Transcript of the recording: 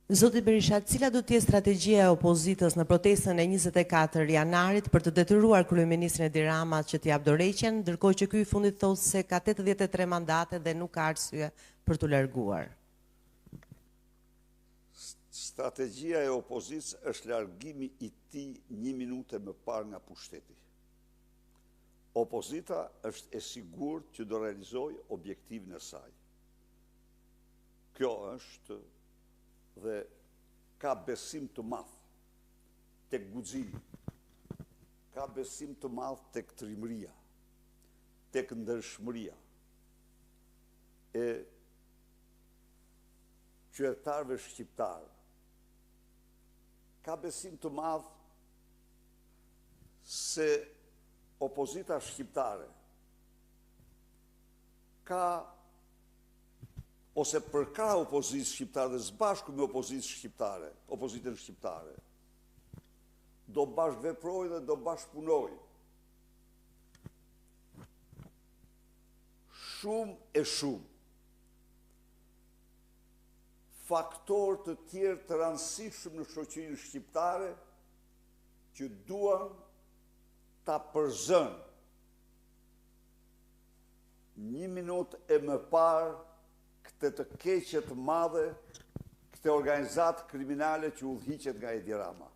Zoti Berisha, cila do të jetë strategjia e opozitës në protestën e 24 janarit për të detyruar kryeministrin Edi Rama që t'i jap dorëheqjen, ndërkohë që ky i fundit thotë se ka 83 mandate dhe nuk ka arsye për t'u larguar? Strategjia e opozitës është largimi i tij 1 minutë më parë nga pushteti. Opozita është e sigurt që do realizojë objektivin e saj. Kjo është dhe ka besim të madh tek guximi, ka besim të madh tek trimëria, tek ndershmëria e qytetarëve shqiptarë. Ka besim të madh se opozita shqiptare ka ose përka opozitës shqiptare dhe zbashku me opozitën shqiptare, do bashkëveproj dhe do bashkëpunoj. Shumë faktor të tjerë të rëndësishëm në shoqërinë shqiptare që duan ta përzën 1 minutë e më parë këtë të keqe të madhe, këtë organizatë kriminale që udhëhiqet nga Edi Rama.